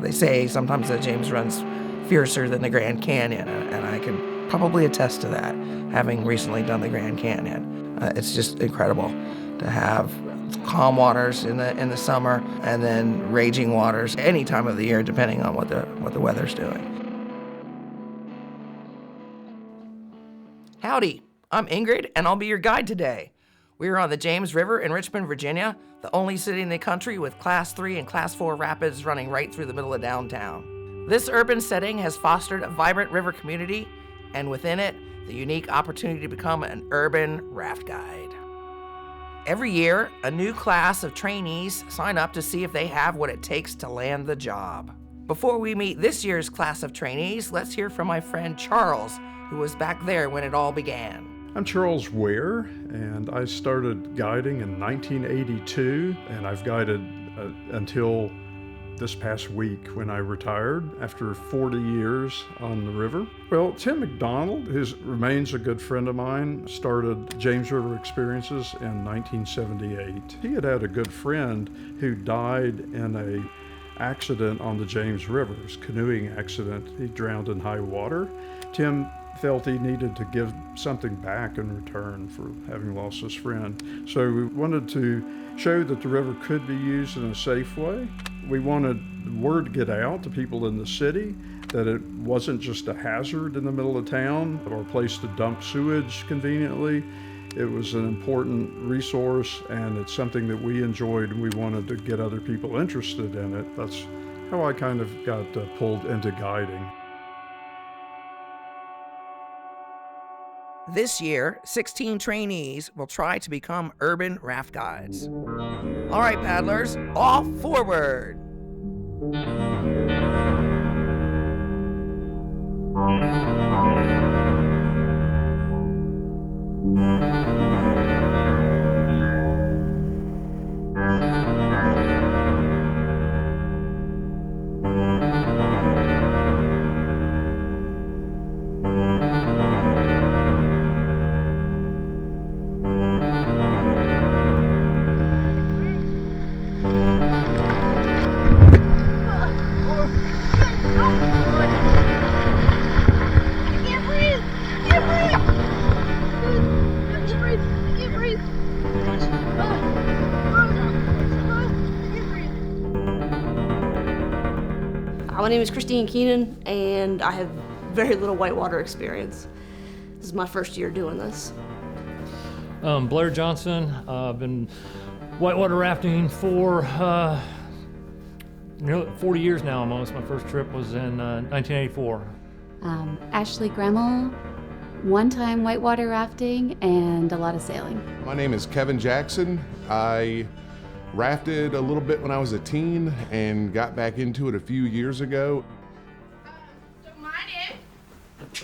They say sometimes the James runs fiercer than the Grand Canyon, and I can probably attest to that, having recently done the Grand Canyon. It's just incredible to have calm waters in the summer and then raging waters any time of the year, depending on what the weather's doing. Howdy, I'm Ingrid, and I'll be your guide today. We are on the James River in Richmond, Virginia, the only city in the country with Class 3 and Class 4 rapids running right through the middle of downtown. This urban setting has fostered a vibrant river community, and within it, the unique opportunity to become an urban raft guide. Every year, a new class of trainees sign up to see if they have what it takes to land the job. Before we meet this year's class of trainees, let's hear from my friend Charles, who was back there when it all began. I'm Charles Ware, and I started guiding in 1982, and I've guided until this past week when I retired after 40 years on the river. Well, Tim McDonald, who remains a good friend of mine, started James River Experiences in 1978. He had a good friend who died in an accident on the James River, a canoeing accident. He drowned in high water. Tim felt he needed to give something back in return for having lost his friend. So we wanted to show that the river could be used in a safe way. We wanted the word to get out to people in the city that it wasn't just a hazard in the middle of town or a place to dump sewage conveniently. It was an important resource, and it's something that we enjoyed, and we wanted to get other people interested in it. That's how I kind of got pulled into guiding. This year, 16 trainees will try to become urban raft guides. All right, paddlers, off forward! My name is Christine Keenan, and I have very little whitewater experience. This is my first year doing this. Blair Johnson. I've been whitewater rafting for nearly 40 years now almost. My first trip was in 1984. Ashley Gremmel, one-time whitewater rafting and a lot of sailing. My name is Kevin Jackson. I rafted a little bit when I was a teen and got back into it a few years ago. So my name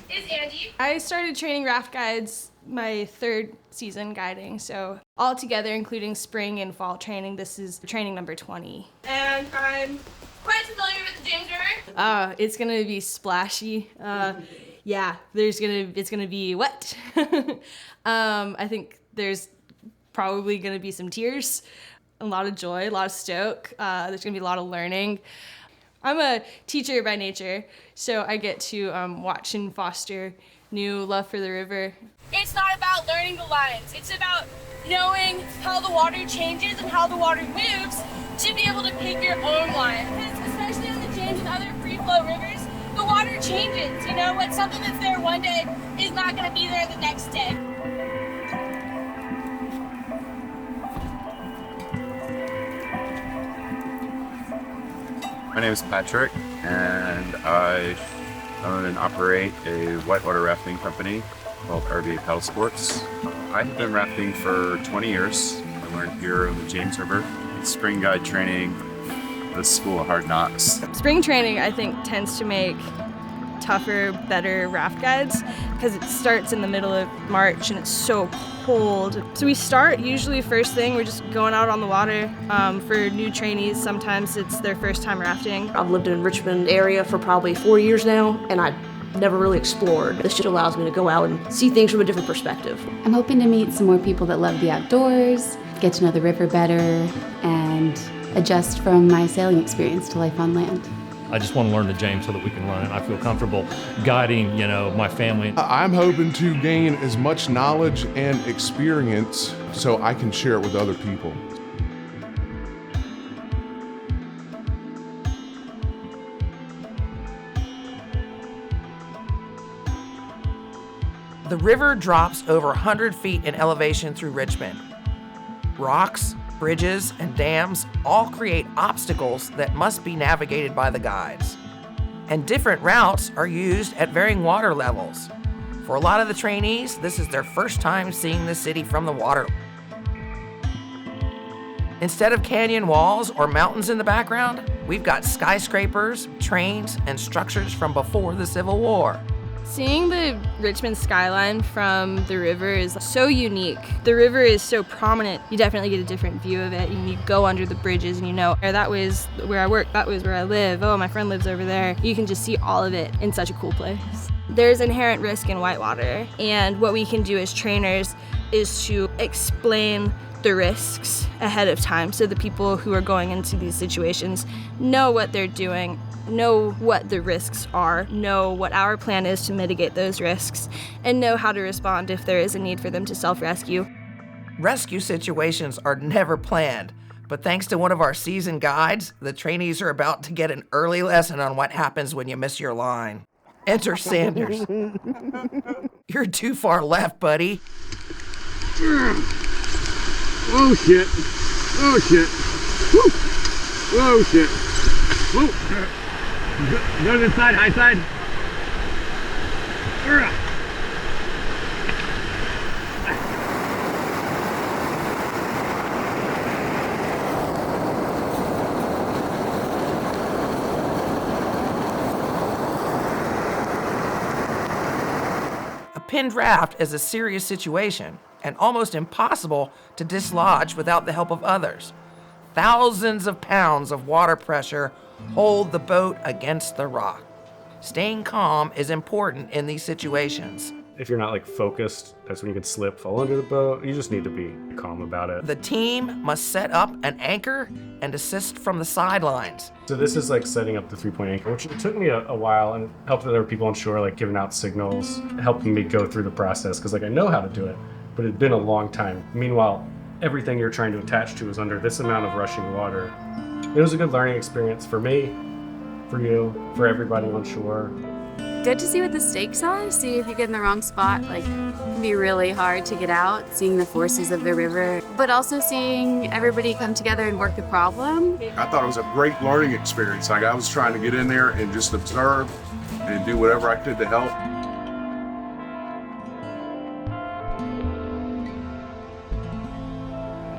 is Angie. I started training raft guides my third season guiding, so all together, including spring and fall training, this is training number 20. And I'm quite familiar with the James River. It's gonna be splashy. Yeah, it's gonna be wet. I think there's probably gonna be some tears, a lot of joy, a lot of stoke. There's gonna be a lot of learning. I'm a teacher by nature, so I get to watch and foster new love for the river. It's not about learning the lines. It's about knowing how the water changes and how the water moves to be able to pick your own line. Because especially on the James and other free flow rivers, the water changes. You know, what's something that's there one day is not gonna be there the next day. My name is Patrick, and I own and operate a whitewater rafting company called RV Paddle Sports. I have been rafting for 20 years. I learned here on the James River. Spring guide training, the School of Hard Knocks. Spring training, I think, tends to make tougher, better raft guides because it starts in the middle of March and it's so cold. So we start usually first thing, we're just going out on the water. For new trainees, sometimes it's their first time rafting. I've lived in Richmond area for probably 4 years now, and I never really explored. This just allows me to go out and see things from a different perspective. I'm hoping to meet some more people that love the outdoors, get to know the river better, and adjust from my sailing experience to life on land. I just want to learn the James so that we can run it. I feel comfortable guiding, my family. I'm hoping to gain as much knowledge and experience so I can share it with other people. The river drops over 100 feet in elevation through Richmond. Rocks, bridges, and dams all create obstacles that must be navigated by the guides. And different routes are used at varying water levels. For a lot of the trainees, this is their first time seeing the city from the water. Instead of canyon walls or mountains in the background, we've got skyscrapers, trains, and structures from before the Civil War. Seeing the Richmond skyline from the river is so unique. The river is so prominent, you definitely get a different view of it. You go under the bridges and that was where I work, that was where I live, oh, my friend lives over there. You can just see all of it in such a cool place. There's inherent risk in whitewater, and what we can do as trainers is to explain the risks ahead of time so the people who are going into these situations know what they're doing, know what the risks are, know what our plan is to mitigate those risks, and know how to respond if there is a need for them to self-rescue. Rescue situations are never planned, but thanks to one of our seasoned guides, the trainees are about to get an early lesson on what happens when you miss your line. Enter Sanders. You're too far left, buddy. Oh shit. Oh shit. Woo. Oh shit. Whoa. Go to the side, high side. A pinned raft is a serious situation and almost impossible to dislodge without the help of others. Thousands of pounds of water pressure hold the boat against the rock. Staying calm is important in these situations. If you're not focused, that's when you can slip, fall under the boat. You just need to be calm about it. The team must set up an anchor and assist from the sidelines. So this is setting up the 3-point anchor, which it took me a while, and helped other people on shore, giving out signals, helping me go through the process, because I know how to do it, but it had been a long time. Meanwhile, everything you're trying to attach to is under this amount of rushing water. It was a good learning experience for me, for you, for everybody on shore. Good to see what the stakes are, see if you get in the wrong spot. It can be really hard to get out, seeing the forces of the river, but also seeing everybody come together and work the problem. I thought it was a great learning experience. I was trying to get in there and just observe and do whatever I could to help.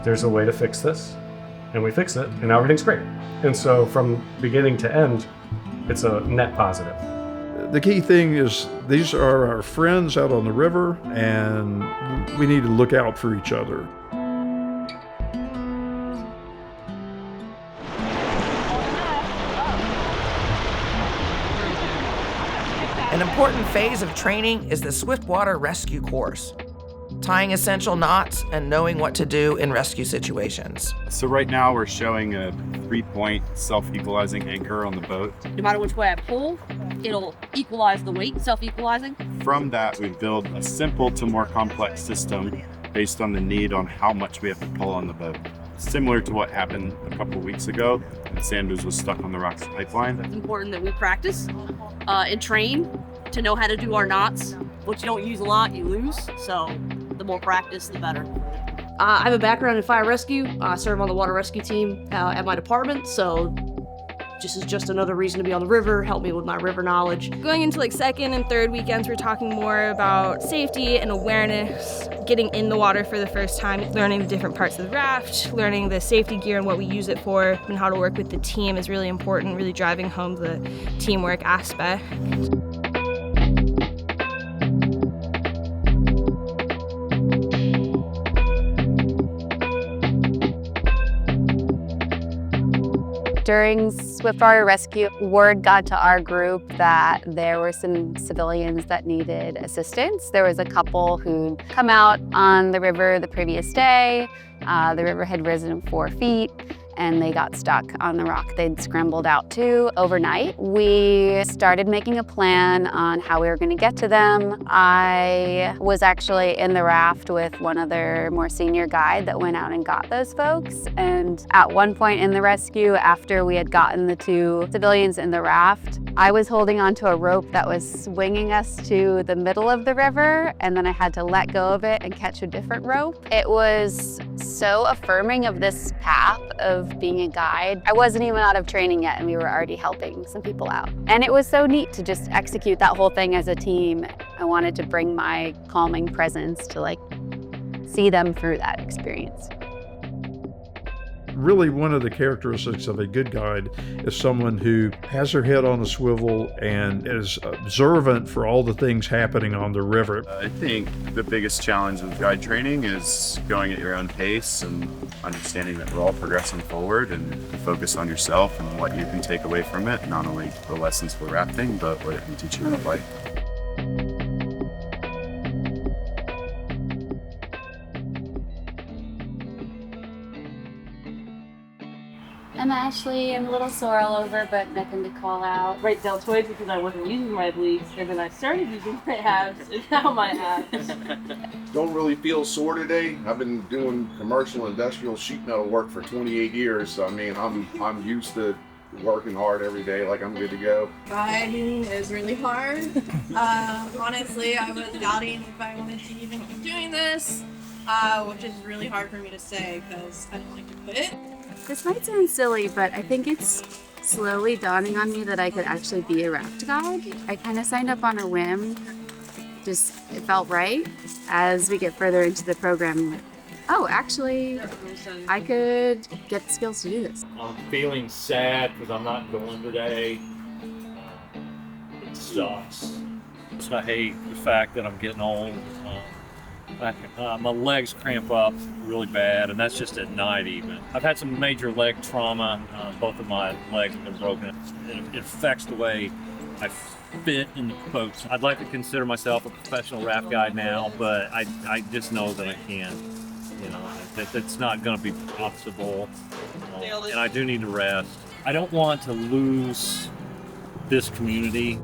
There's a way to fix this, and we fixed it, and now everything's great. And so from beginning to end, it's a net positive. The key thing is these are our friends out on the river, and we need to look out for each other. An important phase of training is the swiftwater rescue course, tying essential knots and knowing what to do in rescue situations. So right now we're showing a 3-point self-equalizing anchor on the boat. No matter which way I pull, it'll equalize the weight, self-equalizing. From that, we build a simple to more complex system based on the need on how much we have to pull on the boat. Similar to what happened a couple weeks ago, when Sanders was stuck on the Rocks pipeline. It's important that we practice and train to know how to do our knots. What you don't use a lot, you lose. So the more practice, the better. I have a background in fire rescue. I serve on the water rescue team at my department, so this is just another reason to be on the river, help me with my river knowledge. Going into second and third weekends, we're talking more about safety and awareness, getting in the water for the first time, learning the different parts of the raft, learning the safety gear and what we use it for, and how to work with the team is really important, really driving home the teamwork aspect. During swiftwater rescue, word got to our group that there were some civilians that needed assistance. There was a couple who'd come out on the river the previous day. The river had risen 4 feet, and they got stuck on the rock they'd scrambled out to overnight. We started making a plan on how we were going to get to them. I was actually in the raft with one other more senior guide that went out and got those folks. And at one point in the rescue, after we had gotten the 2 civilians in the raft, I was holding onto a rope that was swinging us to the middle of the river, and then I had to let go of it and catch a different rope. It was so affirming of this path of being a guide. I wasn't even out of training yet, and we were already helping some people out. And it was so neat to just execute that whole thing as a team. I wanted to bring my calming presence to like see them through that experience. Really, one of the characteristics of a good guide is someone who has their head on a swivel and is observant for all the things happening on the river. I think the biggest challenge with guide training is going at your own pace and understanding that we're all progressing forward, and to focus on yourself and what you can take away from it, not only the lessons for rafting, but what it can teach you in life. I'm Ashley. I'm a little sore all over, but nothing to call out. Right deltoids because I wasn't using my obliques, and then I started using my abs, and now my abs. Don't really feel sore today. I've been doing commercial industrial sheet metal work for 28 years. So I mean, I'm used to working hard every day, like I'm good to go. Guiding is really hard. Honestly, I was doubting if I wanted to even keep doing this, which is really hard for me to say because I don't like to quit. This might sound silly, but I think it's slowly dawning on me that I could actually be a raft guide. I kind of signed up on a whim. Just, it felt right. As we get further into the program, I'm like, oh, actually, I could get the skills to do this. I'm feeling sad because I'm not going today. It sucks. I hate the fact that I'm getting old. My legs cramp up really bad, and that's just at night even. I've had some major leg trauma. Both of my legs have been broken. It affects the way I fit in the boats. I'd like to consider myself a professional raft guide now, but I just know that I can't. You know, that's not going to be possible. And I do need to rest. I don't want to lose this community.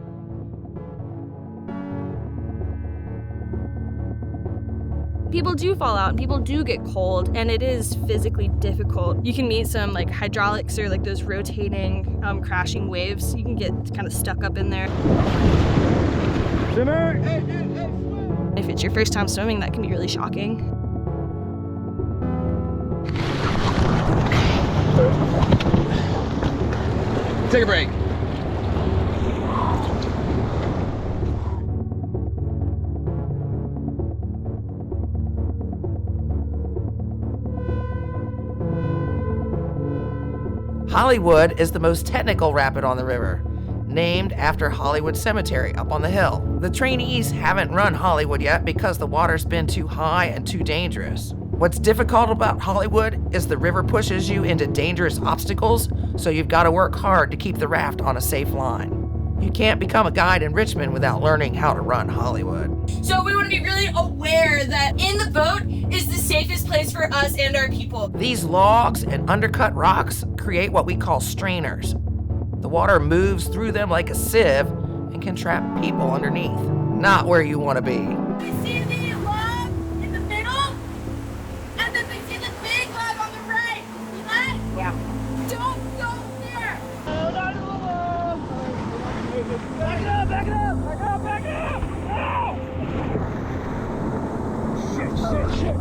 People do fall out and people do get cold, and it is physically difficult. You can meet some like hydraulics or like those rotating, crashing waves. You can get kind of stuck up in there. If it's your first time swimming, that can be really shocking. Take a break. Hollywood is the most technical rapid on the river, named after Hollywood Cemetery up on the hill. The trainees haven't run Hollywood yet because the water's been too high and too dangerous. What's difficult about Hollywood is the river pushes you into dangerous obstacles, so you've got to work hard to keep the raft on a safe line. You can't become a guide in Richmond without learning how to run Hollywood. So we want to be really aware that in the boat is the safest place for us and our people. These logs and undercut rocks create what we call strainers. The water moves through them like a sieve and can trap people underneath. Not where you want to be. We see the log in the middle, and then we see the big log on the right. See that? Yeah. Don't go there. Back it up, back it up, back it up, back it up! No! Shit.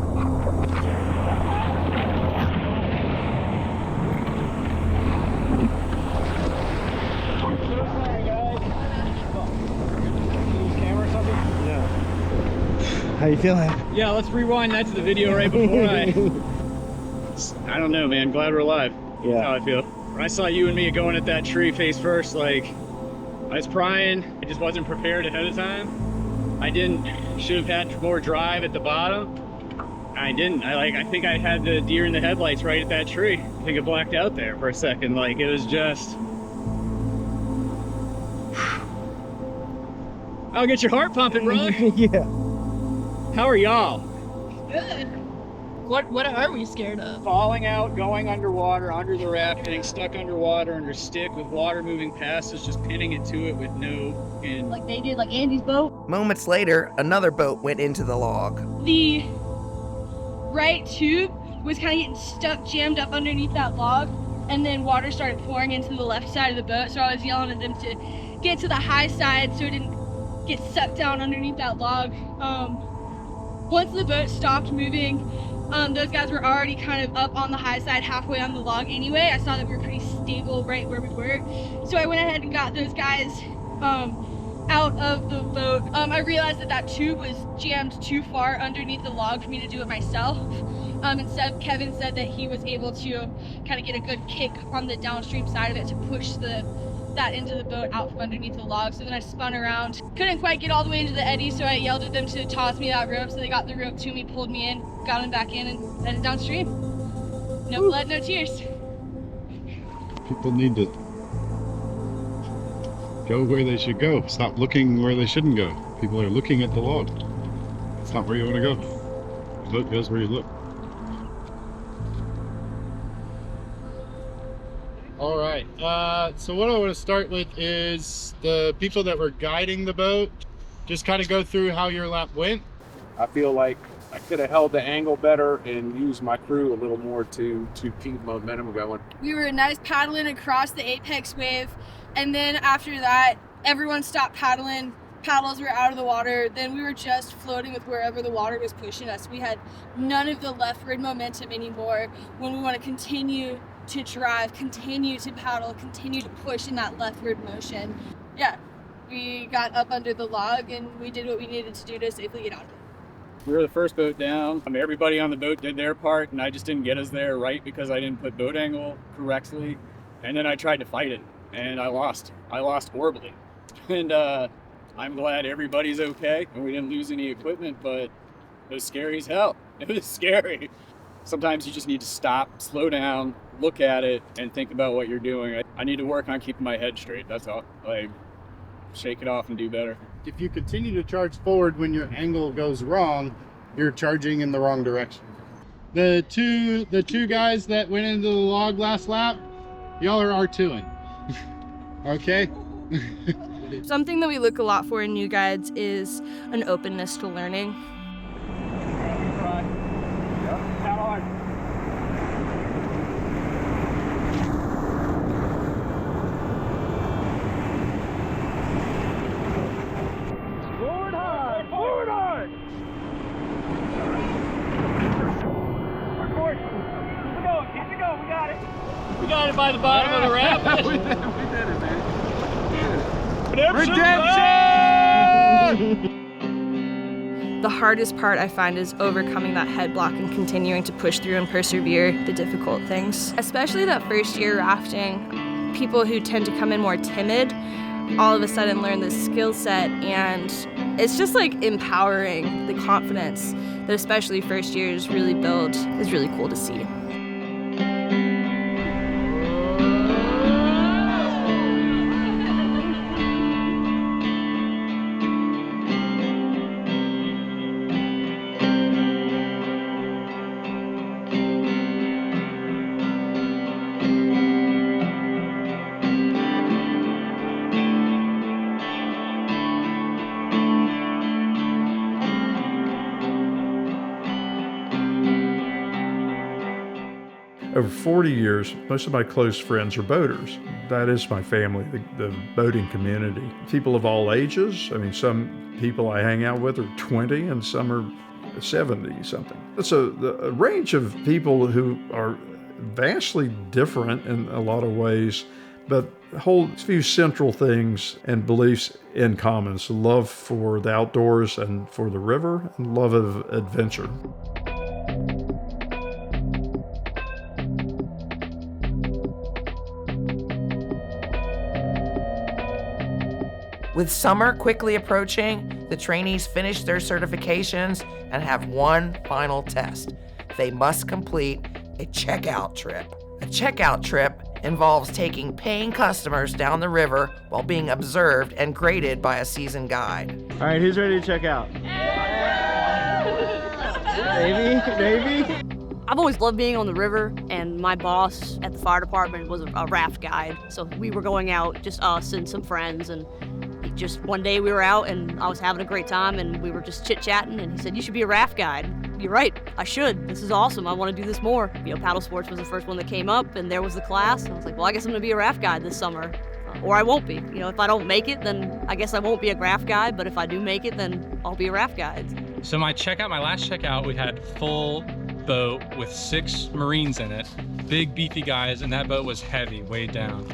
How you feeling? Yeah, let's rewind that to the video right before I don't know, man. Glad we're alive. Yeah. That's how I feel. When I saw you and me going at that tree face first, like, I was crying. I just wasn't prepared ahead of time. Should have had more drive at the bottom. I didn't. I think I had the deer in the headlights right at that tree. I think it blacked out there for a second. Like, it was just... I'll get your heart pumping, brother. Yeah. How are y'all? Good. What are we scared of? Falling out, going underwater, under the raft, getting stuck underwater under stick with water moving past us, just pinning it to it with no pin. Like they did, like Andy's boat? Moments later, another boat went into the log. The right tube was kind of getting stuck, jammed up underneath that log, and then water started pouring into the left side of the boat, so I was yelling at them to get to the high side so it didn't get sucked down underneath that log. Once the boat stopped moving, those guys were already kind of up on the high side, halfway on the log anyway. I saw that we were pretty stable right where we were. So I went ahead and got those guys out of the boat. I realized that that tube was jammed too far underneath the log for me to do it myself. Instead, Kevin said that he was able to kind of get a good kick on the downstream side of it to push that into the boat out from underneath the log. So then I spun around. Couldn't quite get all the way into the eddy, so I yelled at them to toss me that rope. So they got the rope to me, pulled me in, got them back in, and headed downstream. No blood, no tears. People need to go where they should go. Stop looking where they shouldn't go. People are looking at the log. It's not where you want to go. Look goes where you look. All right, so what I want to start with is the people that were guiding the boat. Just kind of go through how your lap went. I feel like I could have held the angle better and used my crew a little more to keep momentum going. We were nice paddling across the apex wave, and then after that, everyone stopped paddling. Paddles were out of the water. Then we were just floating with wherever the water was pushing us. We had none of the leftward momentum anymore when we want to continue to drive, continue to paddle, continue to push in that leftward motion. Yeah, we got up under the log and we did what we needed to do to safely get out of it. We were the first boat down. Everybody on the boat did their part, and I just didn't get us there right because I didn't put boat angle correctly. And then I tried to fight it, and I lost. I lost horribly. And I'm glad everybody's okay, and we didn't lose any equipment, but it was scary as hell. It was scary. Sometimes you just need to stop, slow down, look at it, and think about what you're doing. I need to work on keeping my head straight, that's all. Like, shake it off and do better. If you continue to charge forward when your angle goes wrong, you're charging in the wrong direction. The two guys that went into the log last lap, y'all are R2ing. Okay? Something that we look a lot for in new guides is an openness to learning. We got it by the bottom of the raft. We did it, man. Redemption! The hardest part I find is overcoming that head block and continuing to push through and persevere the difficult things. Especially that first year rafting, people who tend to come in more timid all of a sudden learn this skill set, and it's just like empowering. The confidence that especially first years really build is really cool to see. Over 40 years, most of my close friends are boaters. That is my family, the boating community. People of all ages. I mean, some people I hang out with are 20 and some are 70 something. It's a range of people who are vastly different in a lot of ways, but hold a few central things and beliefs in common. So love for the outdoors and for the river, and love of adventure. With summer quickly approaching, the trainees finish their certifications and have one final test. They must complete a checkout trip. A checkout trip involves taking paying customers down the river while being observed and graded by a seasoned guide. All right, who's ready to check out? Maybe. I've always loved being on the river, and my boss at the fire department was a raft guide. So we were going out, just us and some friends, and just one day we were out and I was having a great time and we were just chit-chatting and he said, you should be a raft guide. You're right, I should. This is awesome. I want to do this more. Paddle sports was the first one that came up and there was the class. And I was like, well, I guess I'm going to be a raft guide this summer. Or I won't be. If I don't make it, then I guess I won't be a raft guide, but if I do make it, then I'll be a raft guide. So my last checkout, we had full boat with 6 Marines in it, big beefy guys, and that boat was heavy, weighed down.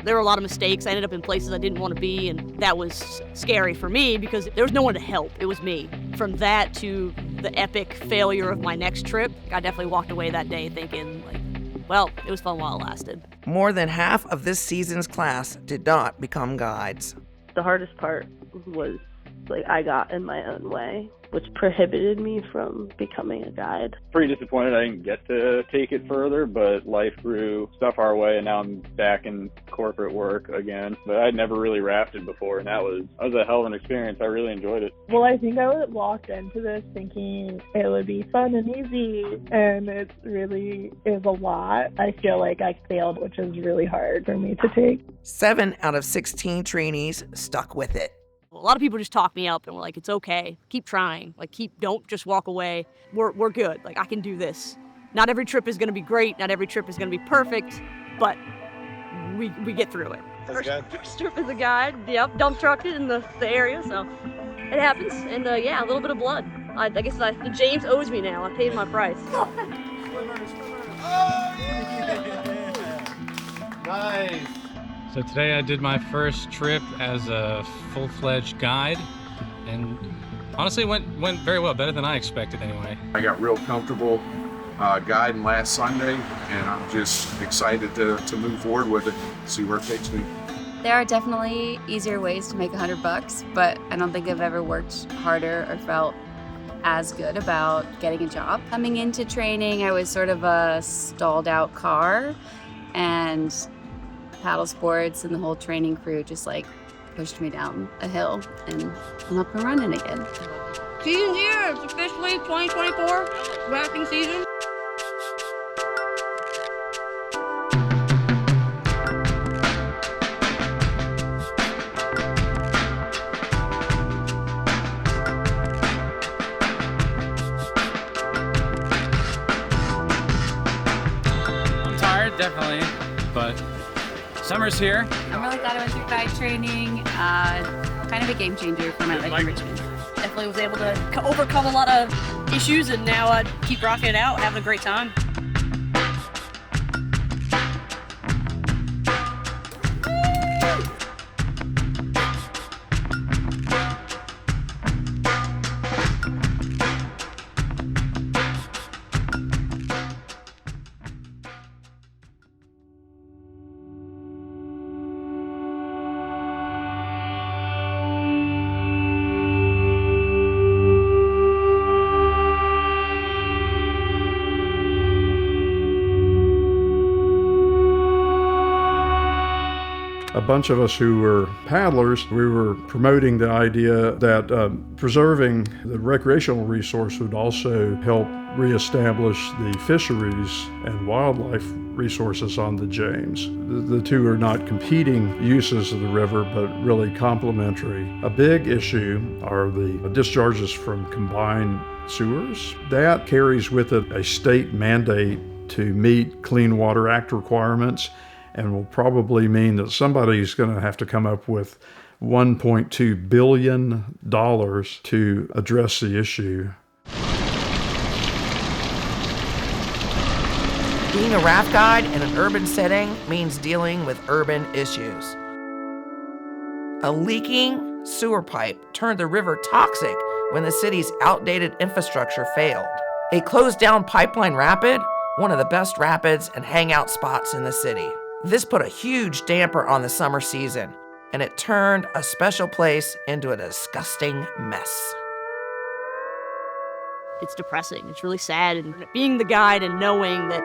There were a lot of mistakes. I ended up in places I didn't want to be, and that was scary for me because there was no one to help. It was me. From that to the epic failure of my next trip, I definitely walked away that day thinking, well, it was fun while it lasted. More than half of this season's class did not become guides. The hardest part was I got in my own way, which prohibited me from becoming a guide. Pretty disappointed I didn't get to take it further, but life threw stuff our way and now I'm back in corporate work again. But I'd never really rafted before and that was a hell of an experience. I really enjoyed it. Well, I think I walked into this thinking it would be fun and easy, and it really is a lot. I feel like I failed, which is really hard for me to take. 7 out of 16 trainees stuck with it. A lot of people just talk me up and were like, it's okay, keep trying. Don't just walk away. We're good, I can do this. Not every trip is gonna be great, not every trip is gonna be perfect, but we get through it. First trip as a guide, yep, dump trucked it in the area, so it happens. And yeah, a little bit of blood. I guess the James owes me now, I paid my price. Nice. So today I did my first trip as a full-fledged guide, and honestly went very well, better than I expected anyway. I got real comfortable guiding last Sunday, and I'm just excited to move forward with it, see where it takes me. There are definitely easier ways to make $100, but I don't think I've ever worked harder or felt as good about getting a job. Coming into training, I was sort of a stalled out car, and paddle sports and the whole training crew just pushed me down a hill and I'm up and running again. Season's here, it's officially 2024, rafting season. I'm tired, definitely, but summer's here. I'm really glad I went through guide training. Kind of a game changer for my life in Richmond. Definitely was able to overcome a lot of issues and now I keep rocking it out, having a great time. A bunch of us who were paddlers, we were promoting the idea that preserving the recreational resource would also help reestablish the fisheries and wildlife resources on the James. The two are not competing uses of the river, but really complementary. A big issue are the discharges from combined sewers. That carries with it a state mandate to meet Clean Water Act requirements, and will probably mean that somebody's going to have to come up with $1.2 billion to address the issue. Being a raft guide in an urban setting means dealing with urban issues. A leaking sewer pipe turned the river toxic when the city's outdated infrastructure failed. A closed-down pipeline rapid, one of the best rapids and hangout spots in the city. This put a huge damper on the summer season, and it turned a special place into a disgusting mess. It's depressing, it's really sad, and being the guide and knowing that,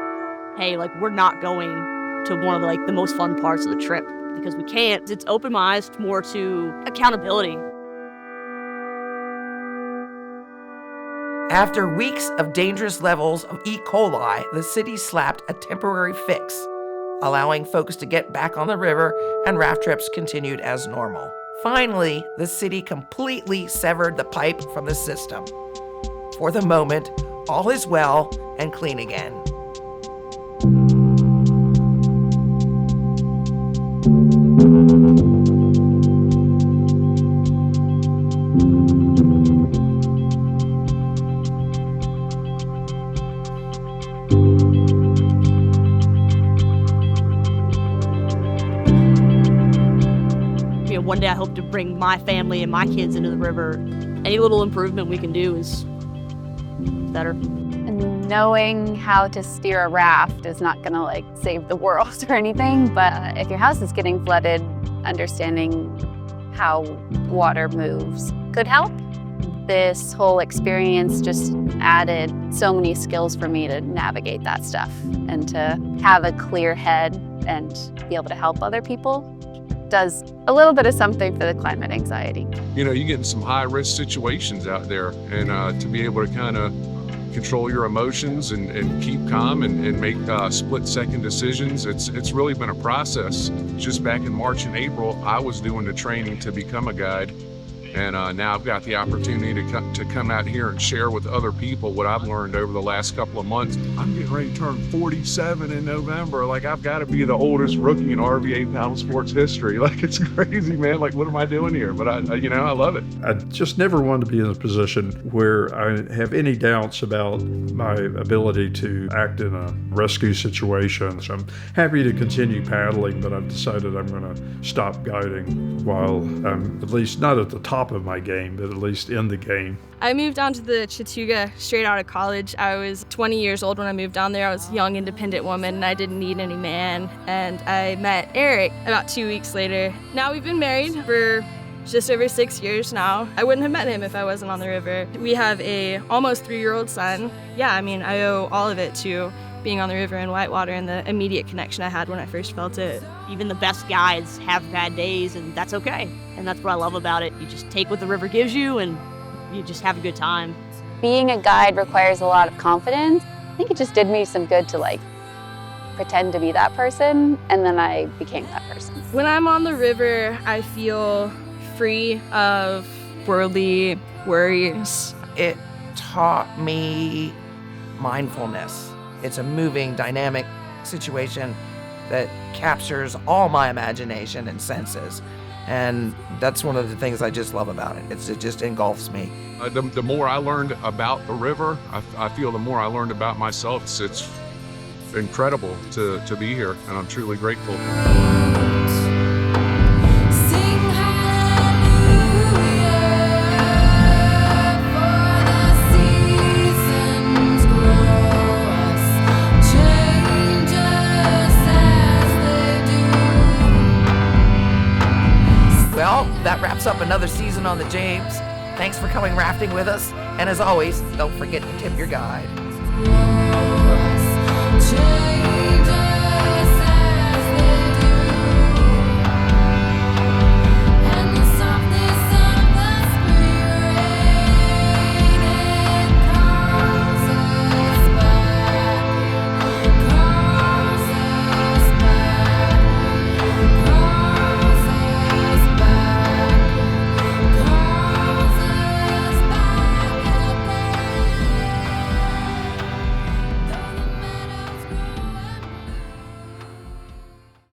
hey, we're not going to one of the most fun parts of the trip because we can't. It's opened my eyes more to accountability. After weeks of dangerous levels of E. coli, the city slapped a temporary fix, allowing folks to get back on the river, and raft trips continued as normal. Finally, the city completely severed the pipe from the system. For the moment, all is well and clean again. One day I hope to bring my family and my kids into the river. Any little improvement we can do is better. And knowing how to steer a raft is not gonna like save the world or anything, but if your house is getting flooded, understanding how water moves could help. This whole experience just added so many skills for me to navigate that stuff and to have a clear head and be able to help other people does a little bit of something for the climate anxiety. You know, you get in some high-risk situations out there, and to be able to kind of control your emotions and keep calm and make split-second decisions, it's really been a process. Just back in March and April, I was doing the training to become a guide, and now I've got the opportunity to come out here and share with other people what I've learned over the last couple of months. I'm getting ready to turn 47 in November. Like, I've got to be the oldest rookie in RVA paddle sports history. Like, it's crazy, man. Like, what am I doing here? But I love it. I just never wanted to be in a position where I have any doubts about my ability to act in a rescue situation. So I'm happy to continue paddling, but I've decided I'm going to stop guiding while I'm at least not at the top of my game, but at least in the game. I moved down to the Chattooga straight out of college. I was 20 years old when I moved down there. I was a young, independent woman, and I didn't need any man. And I met Eric about 2 weeks later. Now we've been married for just over 6 years now. I wouldn't have met him if I wasn't on the river. We have a almost 3-year-old son. Yeah, I mean, I owe all of it to being on the river in whitewater and the immediate connection I had when I first felt it. Even the best guides have bad days, and that's okay. And that's what I love about it. You just take what the river gives you, and you just have a good time. Being a guide requires a lot of confidence. I think it just did me some good to like pretend to be that person, and then I became that person. When I'm on the river, I feel free of worldly worries. It taught me mindfulness. It's a moving, dynamic situation that captures all my imagination and senses. And that's one of the things I just love about it. It just engulfs me. The more I learned about the river, I feel the more I learned about myself. It's incredible to be here, and I'm truly grateful. Well, that wraps up another season on the James. Thanks for coming rafting with us. And as always, don't forget to tip your guide.